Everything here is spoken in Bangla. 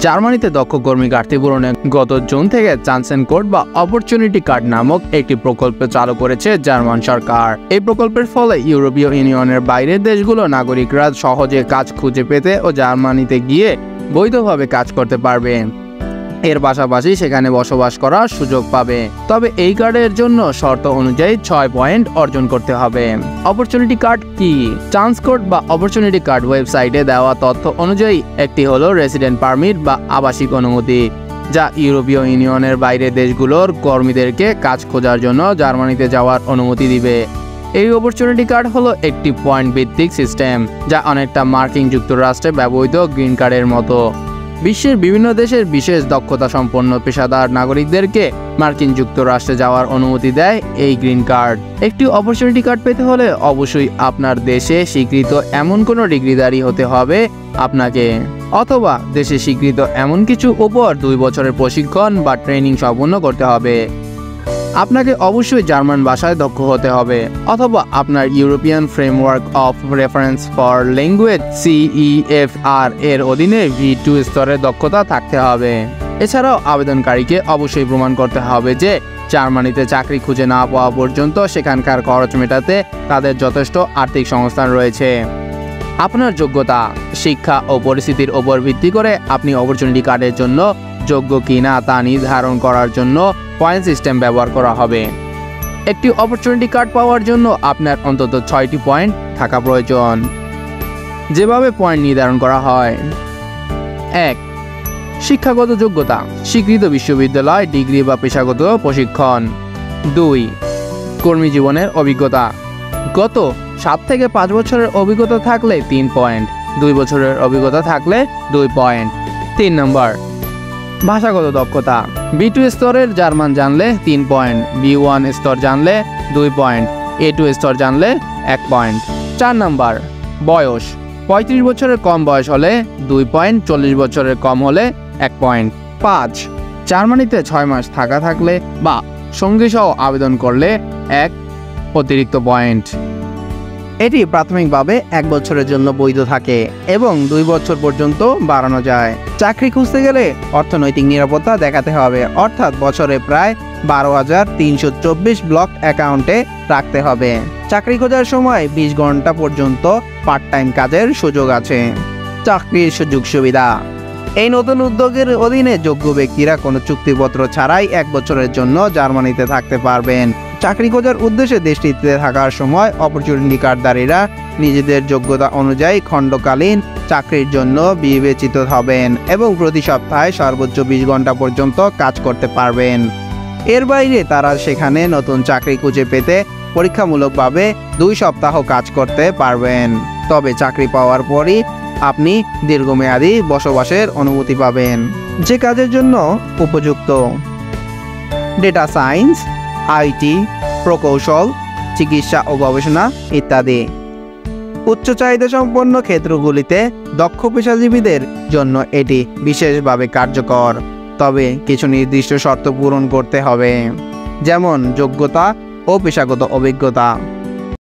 জার্মানিতে দক্ষ কর্মী ঘাটতি পূরণে গত জুন থেকে চান্সেন কোড বা অপরচুনিটি কার্ড নামক একটি প্রকল্প চালু করেছে জার্মান সরকার। এই প্রকল্পের ফলে ইউরোপীয় ইউনিয়নের বাইরের দেশগুলো নাগরিকরা সহজে কাজ খুঁজে পেতে ও জার্মানিতে গিয়ে বৈধভাবে কাজ করতে পারবে। এর পাশাপাশি সেখানে বসবাস করার সুযোগ পাবে। তবে এই কার্ডের জন্য শর্ত অনুযায়ী 6 পয়েন্ট অর্জন করতে হবে। অপরচুনিটি কার্ড কি? চান্স কোড বা অপরচুনিটি কার্ড ওয়েবসাইটে দেওয়া তথ্য অনুযায়ী একটি হলো রেসিডেন্ট পারমিট বা আবাসিক অনুমতি, যা ইউরোপীয় ইউনিয়নের বাইরের দেশগুলোর কর্মীদেরকে কাজ খোঁজার জন্য জার্মানিতে যাওয়ার অনুমতি দিবে। এই অপরচুনিটি কার্ড হলো একটি পয়েন্ট ভিত্তিক সিস্টেম, যা অনেকটা মার্কিন যুক্তরাষ্ট্রে ব্যবহৃত গ্রিন কার্ডের মতো। বিশ্বের বিভিন্ন দেশের বিশেষ দক্ষতা সম্পন্ন পেশাদার নাগরিকদেরকে মার্কিন যুক্তরাষ্ট্রে যাওয়ার অনুমতি দেয় এই গ্রিন কার্ড। একটি অপরচুনিটি কার্ড পেতে হলে অবশ্যই আপনার দেশে স্বীকৃত এমন কোনো ডিগ্রিধারী হতে হবে আপনাকে, অথবা দেশে স্বীকৃত এমন কিছু উপর 2 বছরের প্রশিক্ষণ বা ট্রেনিং সম্পন্ন করতে হবে। আপনাকে অবশ্যই জার্মান ভাষায় দক্ষ হতে হবে, অথবা আপনার European framework of reference for language CEFR এর অধীনে V2 স্তরের দক্ষতা থাকতে হবে। এছাড়াও আবেদনকারীকে অবশ্যই প্রমাণ করতে হবে যে জার্মানিতে চাকরি খুঁজে না পাওয়া পর্যন্ত সেখানকার খরচ মেটাতে তাদের যথেষ্ট আর্থিক সংস্থান রয়েছে। আপনার যোগ্যতা, শিক্ষা ও পরিস্থিতির উপর ভিত্তি করে আপনি অপরচুনিটি কার্ডের জন্য যোগ্য কিনা তা নির্ধারণ করার জন্য পয়েন্ট সিস্টেম ব্যবহার করা হবে। একটি অপরচুনিটি কার্ড পাওয়ার জন্য আপনার অন্তত 6টি পয়েন্ট থাকা প্রয়োজন। যেভাবে পয়েন্ট নির্ধারণ করা হয়: 1. শিক্ষাগত যোগ্যতা, স্বীকৃত বিশ্ববিদ্যালয়, ডিগ্রি বা পেশাগত প্রশিক্ষণ। 2. কর্মী জীবনের অভিজ্ঞতা, গত 7 থেকে 5 বছরের অভিজ্ঞতা থাকলে 3 পয়েন্ট, 2 বছরের অভিজ্ঞতা থাকলে 2 পয়েন্ট। 3 নম্বর, ভাষাগত দক্ষতা, B2 স্তরের জার্মান জানলে 3 পয়েন্ট, B1 স্তর জানলে 2 পয়েন্ট, A2 স্তর জানলে 1 পয়েন্ট। 4 নম্বর, বয়স, 35 বছরের কম বয়স হলে 2 পয়েন্ট, 40 বছরের কম হলে 1 পয়েন্ট। 5. জার্মানিতে 6 মাস থাকা থাকলে বা সঙ্গী সহ আবেদন করলে 1 অতিরিক্ত পয়েন্ট। এটি প্রাথমিকভাবে 1 বছরের জন্য বৈধ থাকে এবং 2 বছর পর্যন্ত বাড়ানো যায়। চাকরি খুঁজতে গেলে অর্থনৈতিক নিরাপত্তা দেখাতে হবে, অর্থাৎ বছরে প্রায় 12,324 ব্লক অ্যাকাউন্টে রাখতে হবে। চাকরি খোঁজার সময় 20 ঘন্টা পর্যন্ত পার্ট টাইম কাজের সুযোগ আছে। চাকরির সুযোগ সুবিধা, এই নতুন উদ্যোগের অধীনে যোগ্য ব্যক্তিরা কোনো চুক্তিপত্র ছাড়াই 1 বছরের জন্য জার্মানিতে থাকতে পারবেন। চাকরি খোঁজার উদ্দেশ্যে দেশটিতে থাকার সময় অপরচুনিটি কার্ডধারীরা নিজেদের যোগ্যতা অনুযায়ী খণ্ডকালীন চাকরির জন্য বিবেচিত হবেন এবং প্রতি সপ্তাহে সর্বোচ্চ 20 ঘন্টা পর্যন্ত কাজ করতে পারবেন। এর বাইরে তারা সেখানে নতুন চাকরি খুঁজে পেতে পরীক্ষামূলকভাবে 2 সপ্তাহ কাজ করতে পারবেন। তবে চাকরি পাওয়ার পরই আপনি দীর্ঘমেয়াদী বসবাসের অনুমতি পাবেন, যে কাজের জন্য উপযুক্ত: ডেটা সায়েন্স, IT, প্রকৌশল, চিকিৎসা ও গবেষণা ইত্যাদি। উচ্চ চাহিদা সম্পন্ন ক্ষেত্রগুলিতে দক্ষ পেশাজীবীদের জন্য এটি বিশেষভাবে কার্যকর, তবে কিছু নির্দিষ্ট শর্ত পূরণ করতে হবে, যেমন যোগ্যতা ও পেশাগত অভিজ্ঞতা।